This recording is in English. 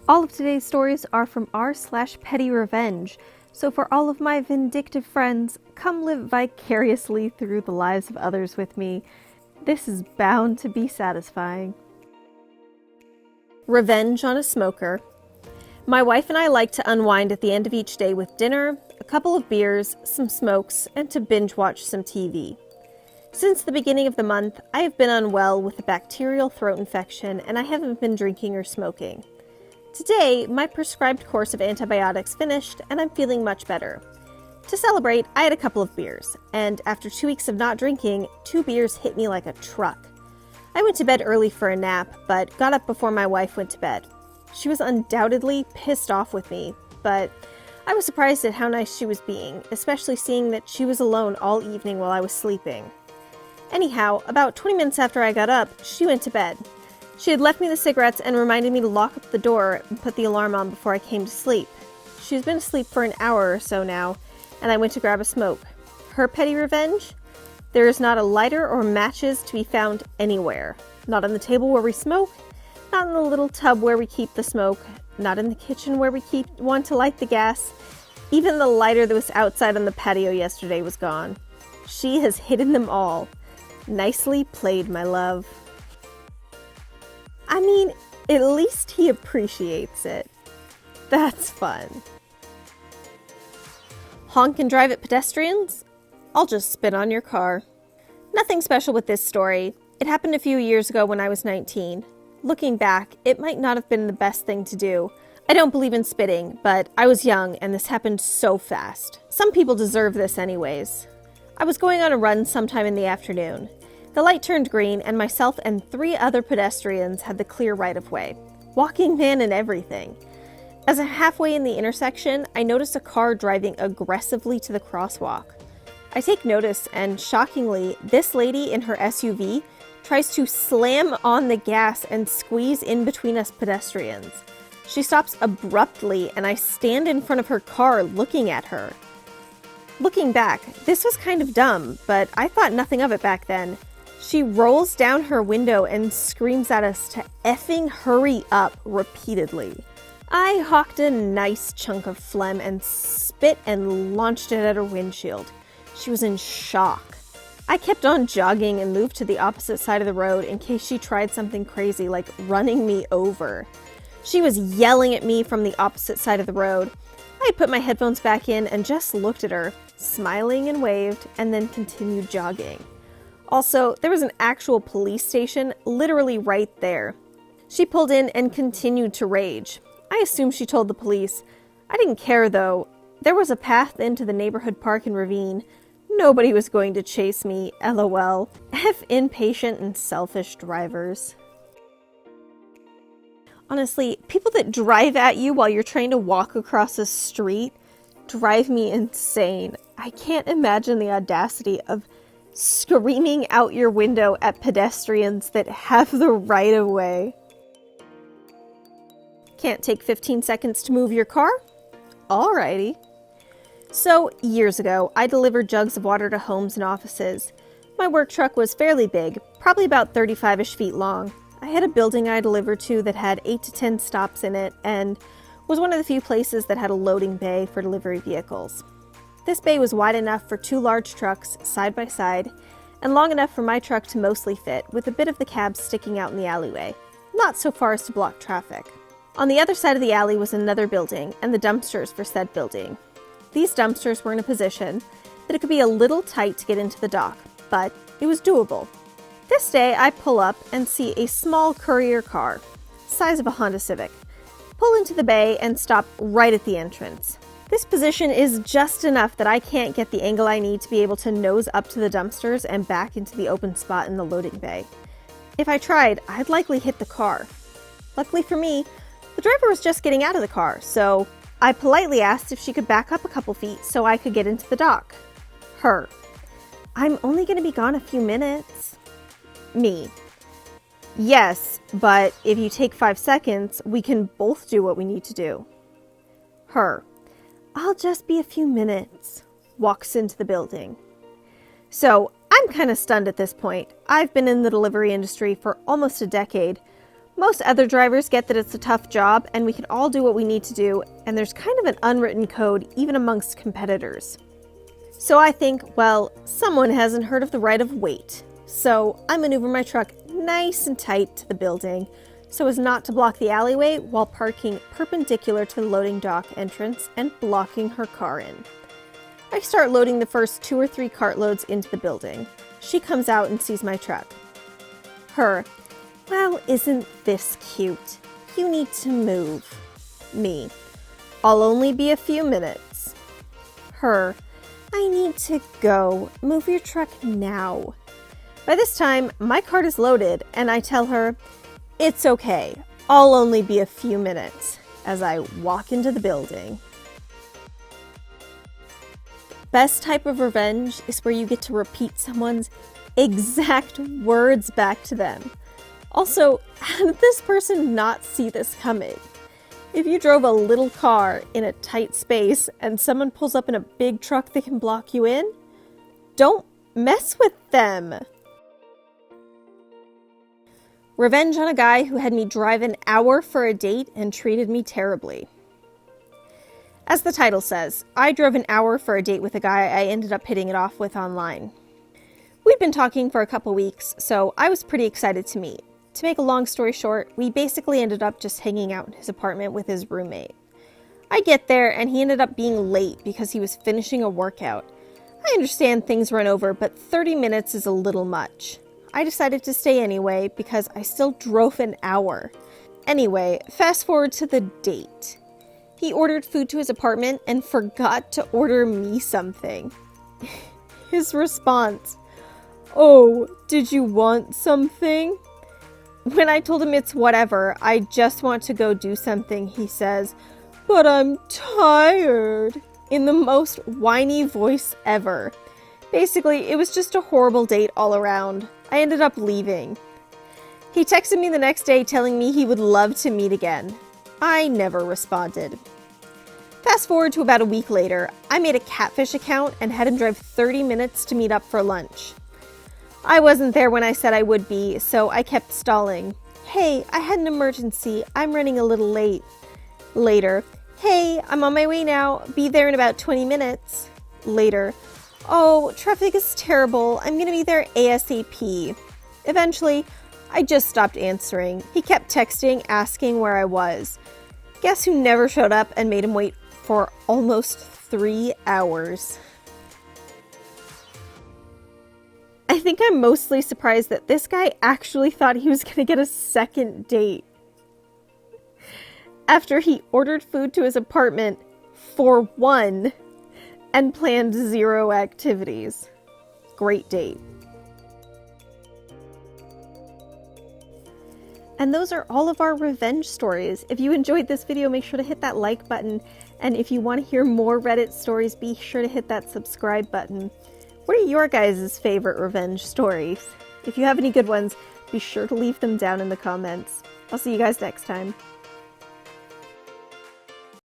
All of today's stories are from r/PettyRevenge, so for all of my vindictive friends, come live vicariously through the lives of others with me. This is bound to be satisfying. Revenge on a smoker. My wife and I like to unwind at the end of each day with dinner, a couple of beers, some smokes, and to binge watch some TV. Since the beginning of the month, I have been unwell with a bacterial throat infection, and I haven't been drinking or smoking. Today, my prescribed course of antibiotics finished, and I'm feeling much better. To celebrate, I had a couple of beers, and after 2 weeks of not drinking, 2 beers hit me like a truck. I went to bed early for a nap, but got up before my wife went to bed. She was undoubtedly pissed off with me, but I was surprised at how nice she was being, especially seeing that she was alone all evening while I was sleeping. Anyhow, about 20 minutes after I got up, she went to bed. She had left me the cigarettes and reminded me to lock up the door and put the alarm on before I came to sleep. She's been asleep for an hour or so now, and I went to grab a smoke. Her petty revenge? There is not a lighter or matches to be found anywhere. Not on the table where we smoke, not in the little tub where we keep the smoke, not in the kitchen where we want to light the gas. Even the lighter that was outside on the patio yesterday was gone. She has hidden them all. Nicely played, my love. I mean, at least he appreciates it. That's fun. Honk and drive at pedestrians? I'll just spit on your car. Nothing special with this story. It happened a few years ago when I was 19. Looking back, it might not have been the best thing to do. I don't believe in spitting, but I was young and this happened so fast. Some people deserve this anyways. I was going on a run sometime in the afternoon. The light turned green, and myself and 3 other pedestrians had the clear right-of-way. Walking man and everything. As I'm halfway in the intersection, I notice a car driving aggressively to the crosswalk. I take notice, and shockingly, this lady in her SUV tries to slam on the gas and squeeze in between us pedestrians. She stops abruptly, and I stand in front of her car looking at her. Looking back, this was kind of dumb, but I thought nothing of it back then. She rolls down her window and screams at us to effing hurry up repeatedly. I hawked a nice chunk of phlegm and spit and launched it at her windshield. She was in shock. I kept on jogging and moved to the opposite side of the road in case she tried something crazy like running me over. She was yelling at me from the opposite side of the road. I put my headphones back in and just looked at her, smiling and waved, and then continued jogging. Also, there was an actual police station literally right there. She pulled in and continued to rage. I assume she told the police. I didn't care though. There was a path into the neighborhood park and ravine. Nobody was going to chase me, LOL. F impatient and selfish drivers. Honestly, people that drive at you while you're trying to walk across a street drive me insane. I can't imagine the audacity of screaming out your window at pedestrians that have the right of way. Can't take 15 seconds to move your car? Alrighty. So, years ago, I delivered jugs of water to homes and offices. My work truck was fairly big, probably about 35-ish feet long. I had a building I delivered to that had 8 to 10 stops in it and was one of the few places that had a loading bay for delivery vehicles. This bay was wide enough for 2 large trucks, side by side, and long enough for my truck to mostly fit, with a bit of the cab sticking out in the alleyway. Not so far as to block traffic. On the other side of the alley was another building, and the dumpsters for said building. These dumpsters were in a position that it could be a little tight to get into the dock, but it was doable. This day, I pull up and see a small courier car, size of a Honda Civic, pull into the bay and stop right at the entrance. This position is just enough that I can't get the angle I need to be able to nose up to the dumpsters and back into the open spot in the loading bay. If I tried, I'd likely hit the car. Luckily for me, the driver was just getting out of the car, so I politely asked if she could back up a couple feet so I could get into the dock. Her. I'm only going to be gone a few minutes. Me. Yes, but if you take 5 seconds, we can both do what we need to do. Her. I'll just be a few minutes. Walks into the building. So, I'm kind of stunned at this point. I've been in the delivery industry for almost a decade, Most other drivers get that it's a tough job and we can all do what we need to do, and there's kind of an unwritten code even amongst competitors. So I think, well, someone hasn't heard of the right of wait. So I maneuver my truck nice and tight to the building so as not to block the alleyway while parking perpendicular to the loading dock entrance and blocking her car in. I start loading the first 2 or 3 cartloads into the building. She comes out and sees my truck. Her, "Well, isn't this cute? You need to move." Me, "I'll only be a few minutes." Her, "I need to go. Move your truck now." By this time, my cart is loaded and I tell her, "It's okay. I'll only be a few minutes," as I walk into the building. Best type of revenge is where you get to repeat someone's exact words back to them. Also, how did this person not see this coming? If you drove a little car in a tight space and someone pulls up in a big truck that can block you in, don't mess with them. Revenge on a guy who had me drive an hour for a date and treated me terribly. As the title says, I drove an hour for a date with a guy I ended up hitting it off with online. We'd been talking for a couple weeks, so I was pretty excited to meet. To make a long story short, we basically ended up just hanging out in his apartment with his roommate. I get there and he ended up being late because he was finishing a workout. I understand things run over, but 30 minutes is a little much. I decided to stay anyway because I still drove an hour. Anyway, fast forward to the date. He ordered food to his apartment and forgot to order me something. His response, "Oh, did you want something?" When I told him it's whatever, I just want to go do something, he says, "But I'm tired," in the most whiny voice ever. Basically, it was just a horrible date all around. I ended up leaving. He texted me the next day telling me he would love to meet again. I never responded. Fast forward to about a week later, I made a catfish account and had him drive 30 minutes to meet up for lunch. I wasn't there when I said I would be, so I kept stalling. "Hey, I had an emergency. I'm running a little late." Later, "Hey, I'm on my way now. Be there in about 20 minutes. Later, "Oh, traffic is terrible. I'm gonna be there ASAP. Eventually, I just stopped answering. He kept texting, asking where I was. Guess who never showed up and made him wait for almost 3 hours? I think I'm mostly surprised that this guy actually thought he was gonna get a second date. After he ordered food to his apartment for one and planned 0 activities. Great date. And those are all of our revenge stories. If you enjoyed this video, make sure to hit that like button. And if you want to hear more Reddit stories, be sure to hit that subscribe button. What are your guys' favorite revenge stories? If you have any good ones, be sure to leave them down in the comments. I'll see you guys next time.